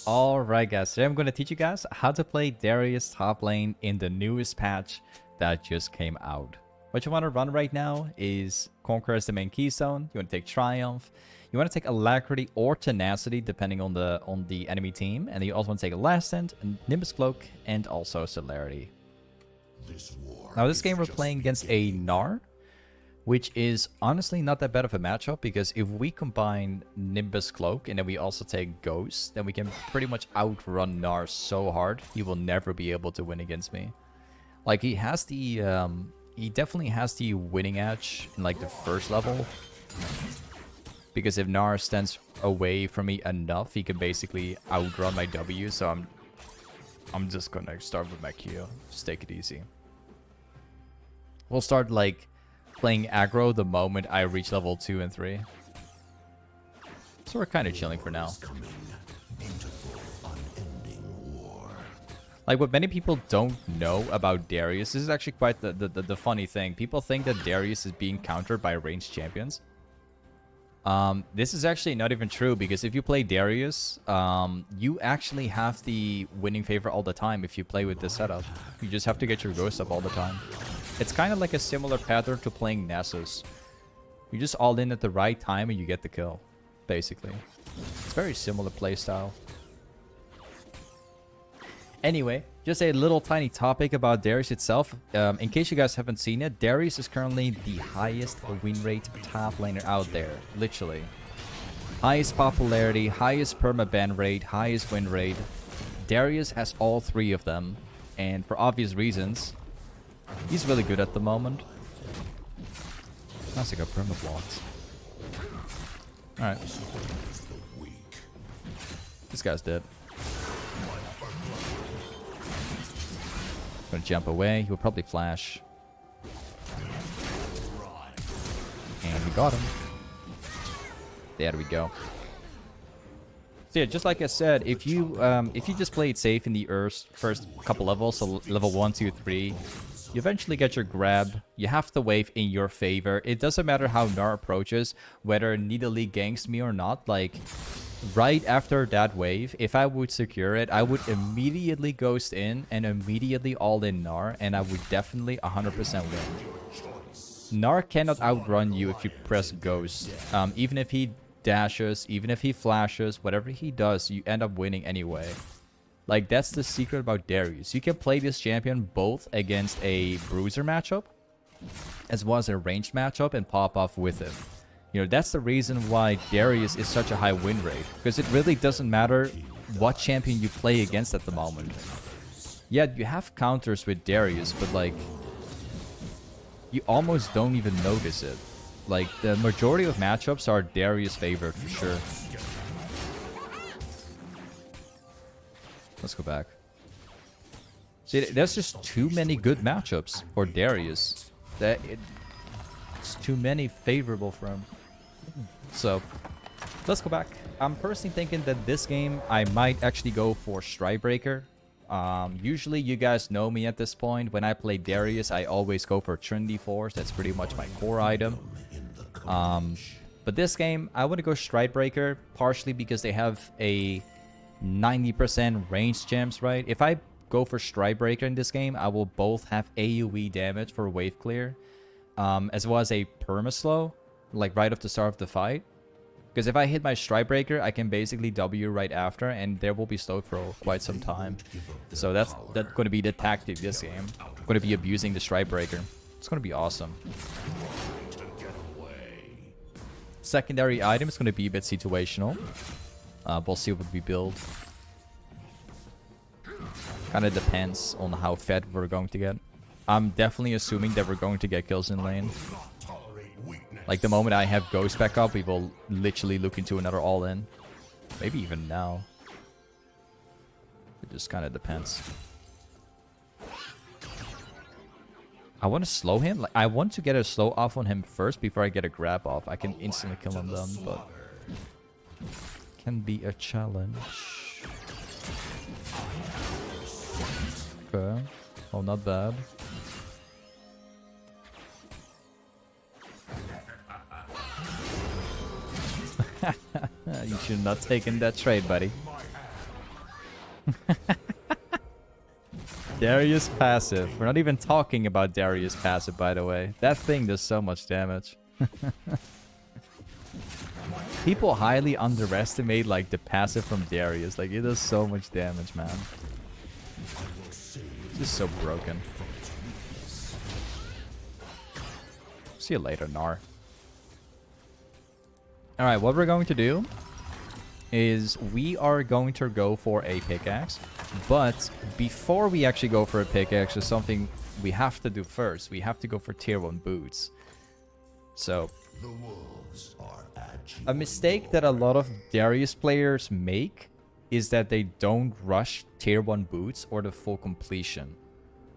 Alright guys, today I'm going to teach you guys how to play Darius top lane in the newest patch that just came out. What you want to run right now is Conquer as the main keystone. You want to take Triumph. You want to take Alacrity or Tenacity depending on the enemy team. And then you also want to take Last Stand, Nimbus Cloak, and also Celerity. Now this game we're playing against a Gnar, which is honestly not that bad of a matchup, because if we combine Nimbus Cloak and then we also take Ghost, then we can pretty much outrun Gnar so hard, he will never be able to win against me. Like, he has the, he definitely has the winning edge in like the first level, because if Gnar stands away from me enough, he can basically outrun my W, so I'm just gonna start with my Q. Just take it easy. We'll start like playing aggro the moment I reach level 2 and 3. So we're kind of chilling for now. Like, what many people don't know about Darius, this is actually quite the funny thing. People think that Darius is being countered by ranged champions. This is actually not even true, because if you play Darius, you actually have the winning favor all the time if you play with this setup. You just have to get your ghost up all the time. It's kind of like a similar pattern to playing Nessus. You just all in at the right time and you get the kill, basically. It's very similar playstyle. Anyway, just a little tiny topic about Darius itself. In case you guys haven't seen it, Darius is currently the highest win rate top laner out there, literally. Highest popularity, highest permaban rate, highest win rate. Darius has all three of them, and for obvious reasons, he's really good at the moment. That's like a permablocked. Alright. This guy's dead. Gonna jump away. He'll probably flash. And we got him. There we go. So yeah, just like I said, if you just play it safe in the first couple levels, so level 1, 2, 3, you eventually get your grab. You have the wave in your favor. It doesn't matter how Gnar approaches, whether Nidalee ganks me or not. Like, right after that wave, if I would secure it, I would immediately ghost in and immediately all in Gnar, and I would definitely 100% win. Gnar cannot outrun you if you press ghost. Even if he dashes, even if he flashes, whatever he does, you end up winning anyway. Like, that's the secret about Darius. You can play this champion both against a bruiser matchup as well as a ranged matchup and pop off with it. You know, that's the reason why Darius is such a high win rate, because it really doesn't matter what champion you play against at the moment. Yeah, you have counters with Darius, but like, you almost don't even notice it. Like, the majority of matchups are Darius favored for sure. Let's go back. See, there's just too many good matchups for Darius. It's too many favorable for him. So, let's go back. I'm personally thinking that this game, I might actually go for Stridebreaker. Usually, you guys know me at this point. When I play Darius, I always go for Trinity Force. That's pretty much my core item. But this game, I want to go Stridebreaker, partially because they have a 90% range gems, right? If I go for Stridebreaker in this game, I will both have AoE damage for wave clear, as well as a perma-slow, like right off the start of the fight. Because if I hit my Stridebreaker, I can basically W right after, and there will be slowed for quite some time. So that's going to be the tactic this game. I'm going to be abusing the Stridebreaker. It's going to be awesome. Secondary item is going to be a bit situational. We'll see what we build. Kind of depends on how fed we're going to get. I'm definitely assuming that we're going to get kills in lane. Like, the moment I have Ghost back up, we will literally look into another all-in. Maybe even now. It just kind of depends. I want to slow him. Like, I want to get a slow off on him first before I get a grab off. I can instantly kill him then, but can be a challenge. Okay. Oh, not bad. You You're not taking that trade, buddy. Darius passive. We're not even talking about Darius passive, by the way. That thing does so much damage. People highly underestimate like the passive from Darius. Like it does so much damage, man. It's just so broken. See you later, Gnar. Alright, what we're going to do is we are going to go for a pickaxe. But before we actually go for a pickaxe, there's something we have to do first. We have to go for tier 1 boots. So, a mistake that a lot of Darius players make is that they don't rush tier 1 boots or the full completion.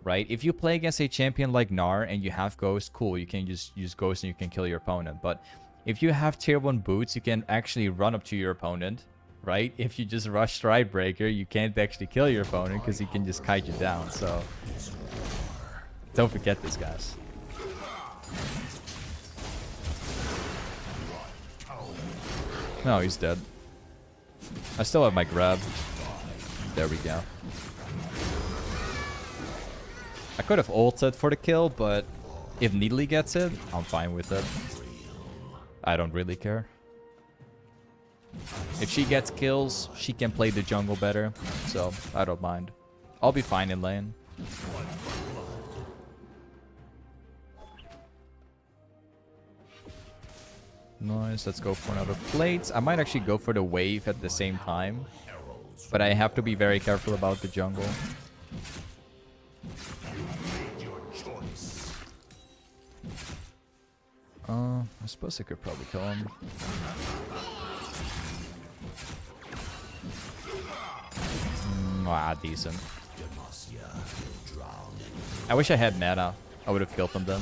Right? If you play against a champion like Gnar and you have Ghost, cool, you can just use Ghost and you can kill your opponent. But if you have tier 1 boots, you can actually run up to your opponent. Right? If you just rush Stridebreaker, you can't actually kill your opponent because he can just kite you down. So, don't forget this, guys. No, he's dead. I still have my grab. There we go. I could have ulted for the kill, but if Nidalee gets it, I'm fine with it. I don't really care. If she gets kills, she can play the jungle better, so I don't mind. I'll be fine in lane. Nice, let's go for another plate. I might actually go for the wave at the same time, but I have to be very careful about the jungle. I suppose I could probably kill him. Decent. I wish I had mana. I would have killed them then.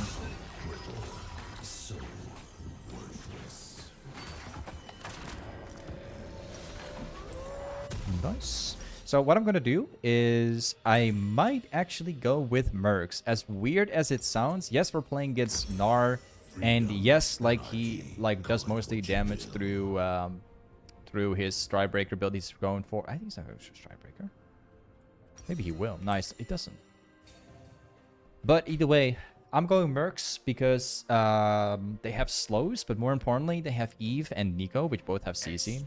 Nice. So what I'm gonna do is I might actually go with Mercs. As weird as it sounds, yes, we're playing against Gnar, and yes, like he does mostly damage through through his Stridebreaker build he's going for. I think he's not going for Stridebreaker. Maybe he will. Nice. It doesn't. But either way, I'm going Mercs because they have slows, but more importantly, they have Eve and Neeko, which both have CC.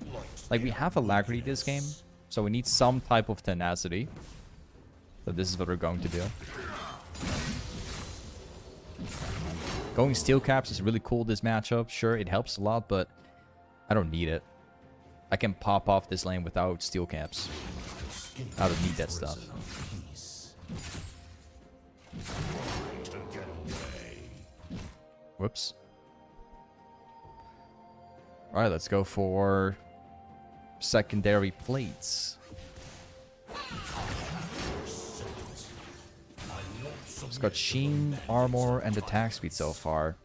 Like, we have Alacrity this game, so we need some type of tenacity. So this is what we're going to do. Going Steel Caps is really cool this matchup. Sure, it helps a lot, but I don't need it. I can pop off this lane without Steel Caps. I don't need that stuff. Whoops. Alright, let's go for secondary plates. It's got Sheen, armor, and attack speed so far.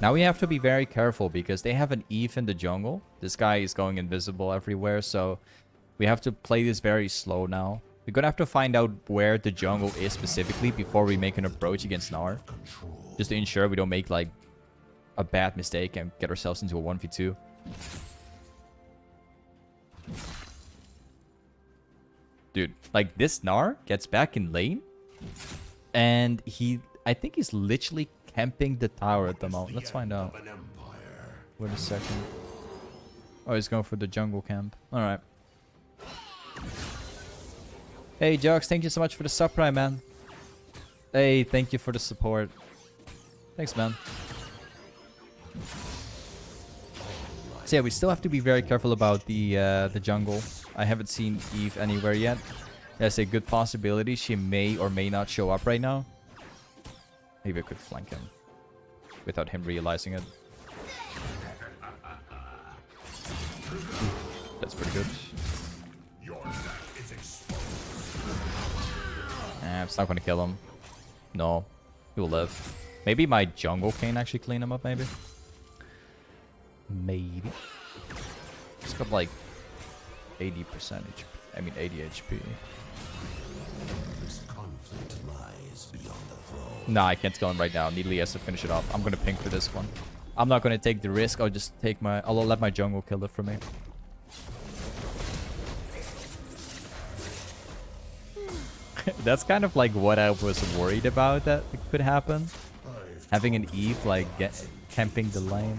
Now we have to be very careful because they have an Eve in the jungle. This guy is going invisible everywhere, so we have to play this very slow now. We're gonna have to find out where the jungle is specifically before we make an approach against Gnar. Just to ensure we don't make like a bad mistake and get ourselves into a 1v2. Dude, like this Gnar gets back in lane and I think he's literally camping the tower at the moment. Let's find out. Wait a second. Oh, he's going for the jungle camp. Alright. Hey, Jux, thank you so much for the sub prime, man. Hey, thank you for the support. Thanks, man. So yeah, we still have to be very careful about the jungle. I haven't seen Eve anywhere yet. There's a good possibility she may or may not show up right now. Maybe I could flank him without him realizing it. That's pretty good. It's not going to kill him. No. He will live. Maybe my jungle can actually clean him up, maybe. Maybe. He's got like 80% HP. I mean 80 HP. Nah, I can't kill him right now. Nidalee has to finish it off. I'm going to ping for this one. I'm not gonna take the risk. I'll just take my... I'll let my jungle kill it for me. That's kind of like what I was worried about that could happen. Having an Eve like camping the lane.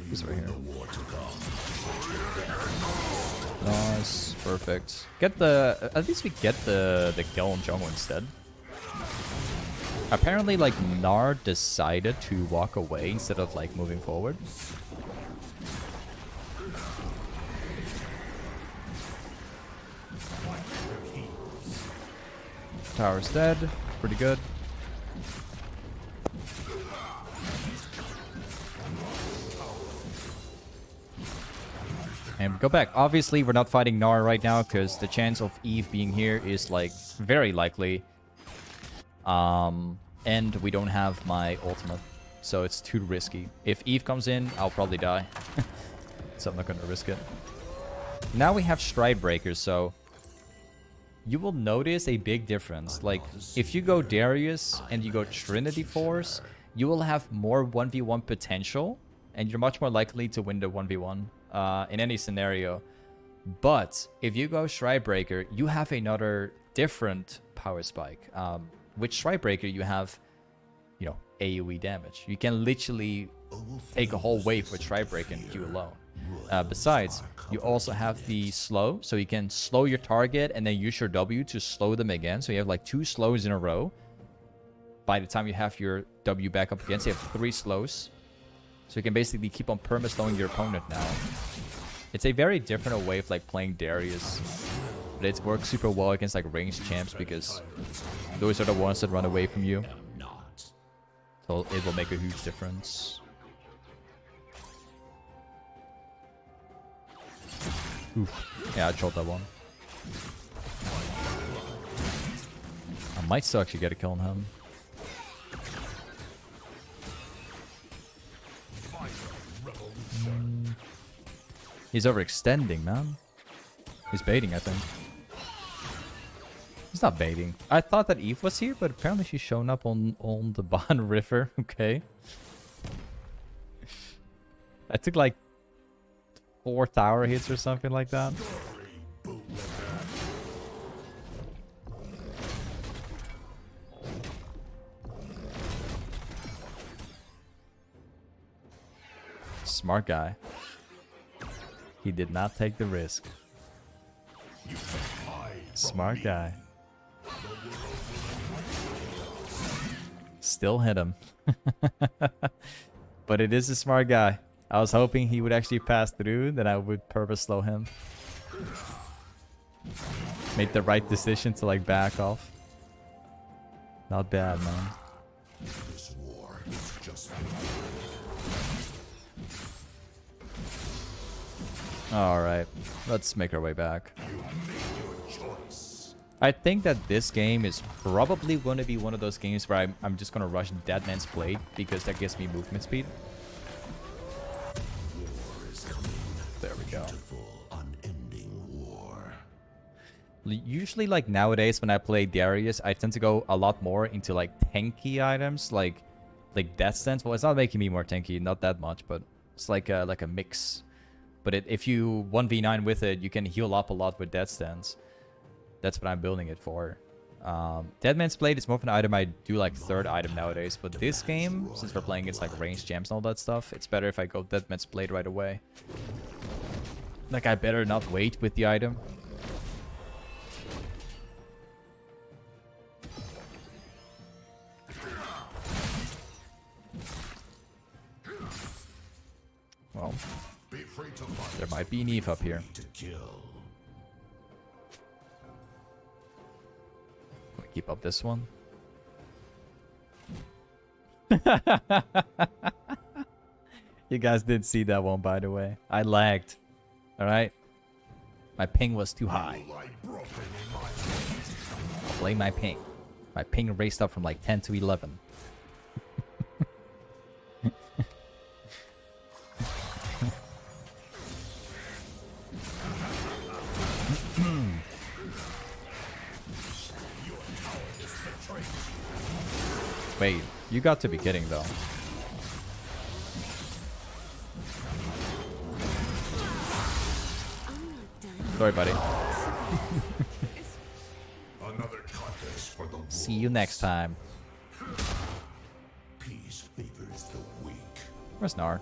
He's right here. Nice, perfect. Get the... At least we get the kill on jungle instead. Apparently, like, Gnar decided to walk away instead of, like, moving forward. Tower's dead. Pretty good. And go back. Obviously, we're not fighting Gnar right now because the chance of Eve being here is, like, very likely. And we don't have my ultimate, so it's too risky. If Eve comes in, I'll probably die. So I'm not going to risk it. Now we have Stride Breakers, so you will notice a big difference. Like, if you go Darius and you go Trinity Force, you will have more 1v1 potential, and you're much more likely to win the 1v1 in any scenario. But if you go Stride Breaker, you have another different power spike. With Stride Breaker, you have, you know, AoE damage. You can literally take a whole wave with Stride Breaker and Q alone. Besides, you also have the slow, so you can slow your target and then use your W to slow them again. So you have like 2 slows in a row. By the time you have your W back up again, so you have 3 slows. So you can basically keep on perma-slowing your opponent now. It's a very different way of like playing Darius. But it works super well against like ranged champs because those are the ones that run away from you. So it will make a huge difference. Oof. Yeah, I trolled that one. I might still actually get a kill on him. He's overextending, man. He's baiting, I think. He's not baiting. I thought that Eve was here, but apparently she's shown up on the Bond River. Okay. I took like 4 tower hits or something like that. Smart guy. He did not take the risk. Smart guy. Still hit him. But it is a smart guy. I was hoping he would actually pass through, then I would purpose slow him. Made the right decision to like back off. Not bad, man. This war is just... Alright, let's make our way back. I think that this game is probably going to be one of those games where I'm just going to rush Dead Man's Blade because that gives me movement speed. There we go. Usually, like nowadays when I play Darius, I tend to go a lot more into like tanky items, like Death Stance. Well, it's not making me more tanky, not that much, but it's like a mix. But if you 1v9 with it, you can heal up a lot with Death Stance. That's what I'm building it for. Dead Man's Blade is more of an item I do like 3rd item nowadays. But this game, since we're playing against like ranged champs and all that stuff, it's better if I go Dead Man's Blade right away. Like I better not wait with the item. Well, there might be an Eve up here. Keep up this one. You guys did see that one, by the way. I lagged. Alright? My ping was too high. I'll blame my ping. My ping raced up from like 10 to 11. Wait, you got to be kidding though. Sorry, buddy. Another contest for the See you next time. peace favors the weak. Where's Gnar?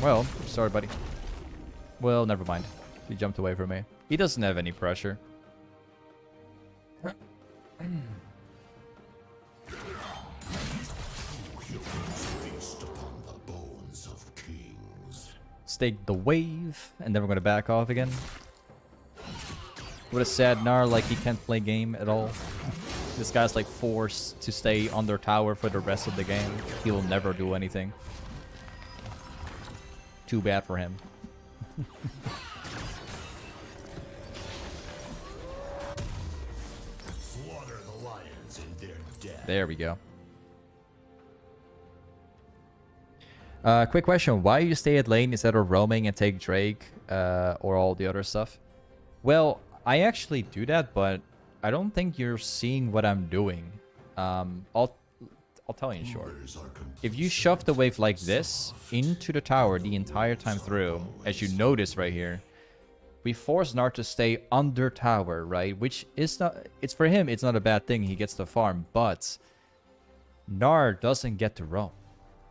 Well, sorry, buddy. Well, never mind. He jumped away from me. He doesn't have any pressure. Feast upon the bones of kings. Stake the wave, and then we're gonna back off again. What a sad Gnar, like he can't play game at all. This guy's like forced to stay under tower for the rest of the game. He will never do anything. Too bad for him. Slaughter the lions in their death. There we go. Quick question. Why you stay at lane instead of roaming and take Drake or all the other stuff? Well, I actually do that, but I don't think you're seeing what I'm doing. I'll tell you in short. If you shove the wave like this into the tower the entire time through, as you notice right here, we force Gnar to stay under tower, right? Which is not, it's for him, it's not a bad thing. He gets the farm, but Gnar doesn't get to roam.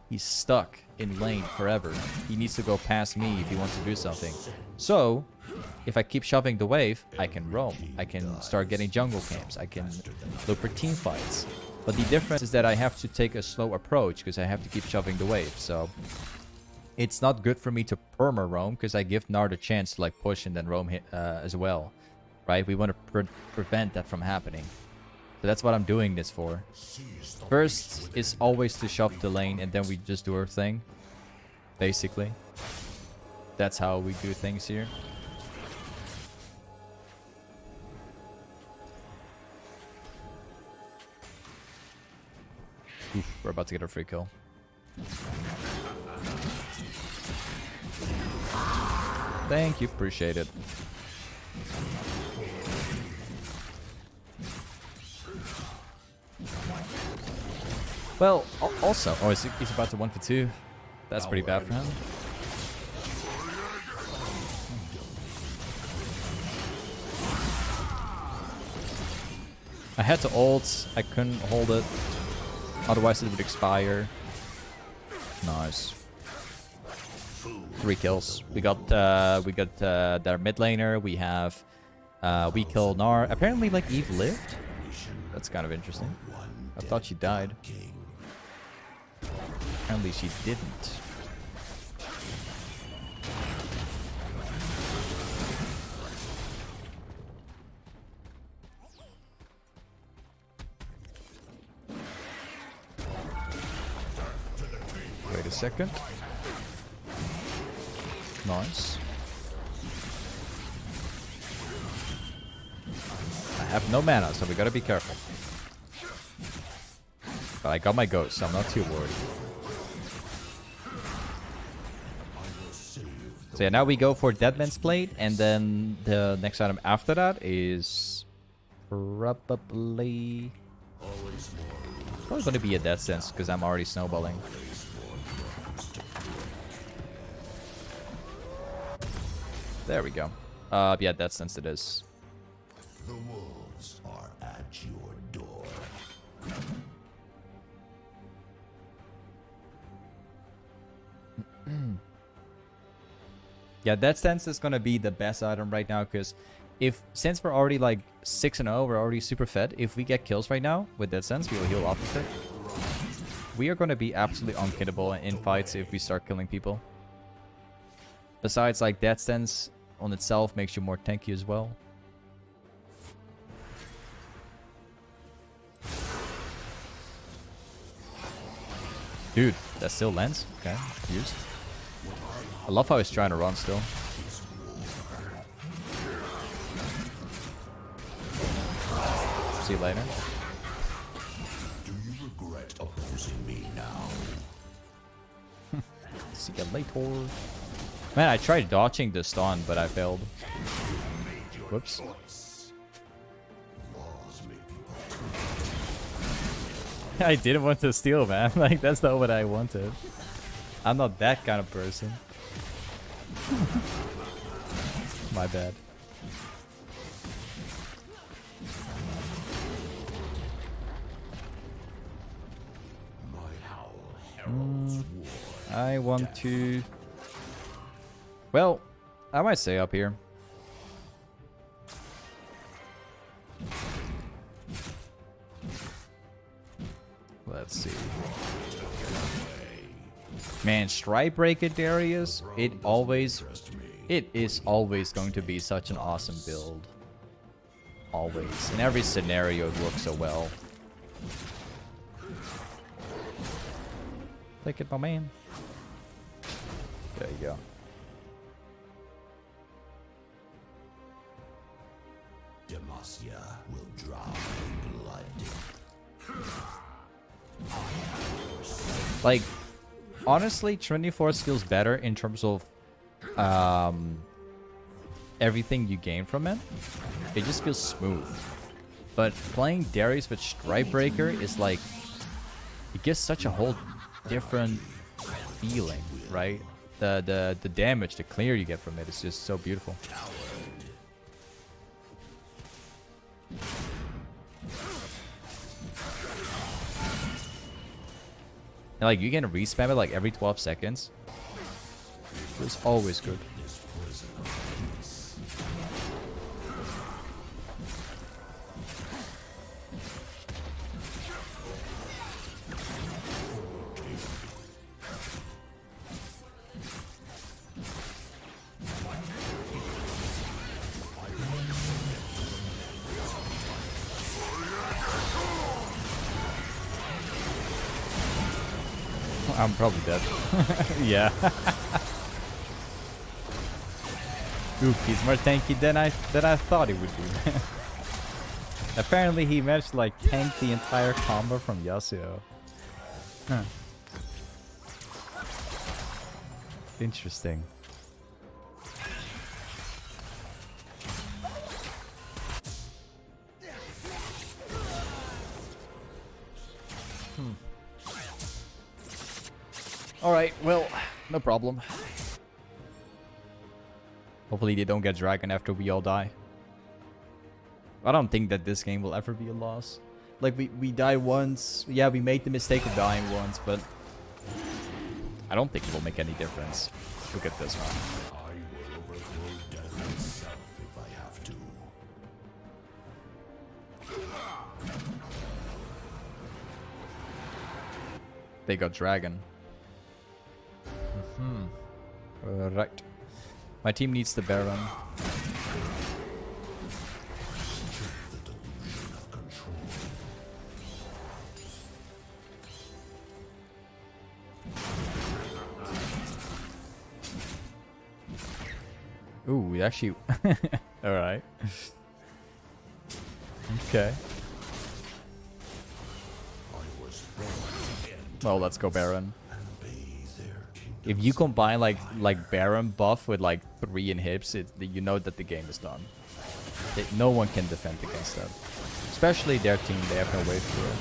He's stuck in lane forever. He needs to go past me if he wants to do something. So, if I keep shoving the wave, I can roam. I can start getting jungle camps. I can look for team fights. But the difference is that I have to take a slow approach because I have to keep shoving the wave. So, it's not good for me to perma roam because I give Gnar the chance to like push and then roam as well. Right? We want to prevent that from happening. So that's what I'm doing this for. First is always to shove the lane and then we just do our thing. Basically. That's how we do things here. Oof, we're about to get a free kill. Thank you, appreciate it. Well, also, oh, he's about to 1 for 2. That's pretty bad for him. I had to ult, I couldn't hold it. Otherwise it would expire. Nice. 3 kills. We got their mid laner. We have we killed Gnar. Apparently like Eve lived. That's kind of interesting. I thought she died. Apparently she didn't. Wait a second. Nice. I have no mana, so we gotta be careful. But I got my ghost, so I'm not too worried. So yeah, now we go for Deadman's Blade, and then the next item after that is probably going to be a Death Sense, because I'm already snowballing. There we go. Yeah, Death Sense it is. The wolves are at your door. Yeah, Death Sense is gonna be the best item right now, because since we're already like 6-0, we're already super fed. If we get kills right now with Death Sense, we will heal off of it. We are gonna be absolutely unkittable in fights if we start killing people. Besides, like, Death Sense on itself makes you more tanky as well. Dude, that still lands? Okay, used. I love how he's trying to run still. See you later. Do you regret opposing me now? See you later. Man, I tried dodging the stun, but I failed. Whoops. I didn't want to steal, man. Like, that's not what I wanted. I'm not that kind of person. My bad. I want to... Well, I might stay up here. Let's see. Man, Strikebreaker Darius, it is always going to be such an awesome build. Always. In every scenario it works so well. Take it, my man. There you go. Demacia will draw blood. Like, honestly, Trinity Force feels better in terms of everything you gain from it. It just feels smooth. But playing Darius with Strikebreaker is like, it gives such a whole different feeling, right? The damage, the clear you get from it is just so beautiful. And like, you can respam it like every 12 seconds. It's always good. I'm probably dead. Yeah. Oop, he's more tanky than I thought he would be. Apparently he managed to like tank the entire combo from Yasuo. Huh. Interesting. Alright, well, no problem. Hopefully they don't get dragon after we all die. I don't think that this game will ever be a loss. Like, we die once. Yeah, we made the mistake of dying once, but I don't think it will make any difference. Look at this one. I will overthrow death itself if I have to. They got dragon. Right. My team needs the Baron. Ooh, we actually... Alright. Okay. Well, let's go Baron. If you combine like Baron buff with like 3 inhibs, you know that the game is done. No one can defend against that. Especially their team, they have no way through it.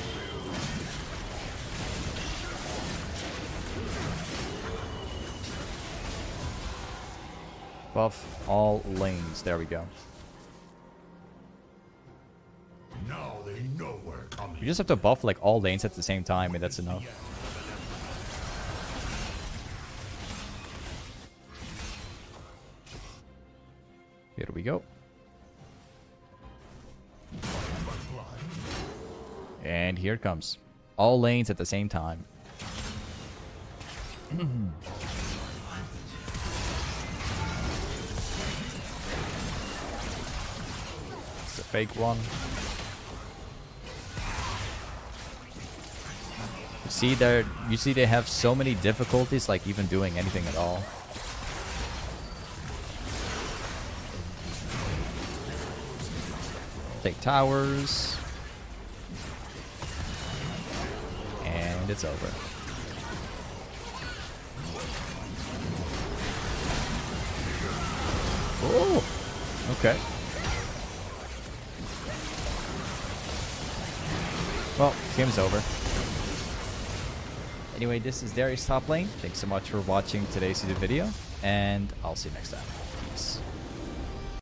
Buff all lanes, there we go. Now they know we're coming. You just have to buff like all lanes at the same time and that's enough. Here we go. And here it comes. All lanes at the same time. It's a fake one. You see they have so many difficulties, like even doing anything at all. Take towers. And it's over. Oh, okay. Well, game's over. Anyway, this is Darius top lane. Thanks so much for watching today's video, and I'll see you next time. Peace.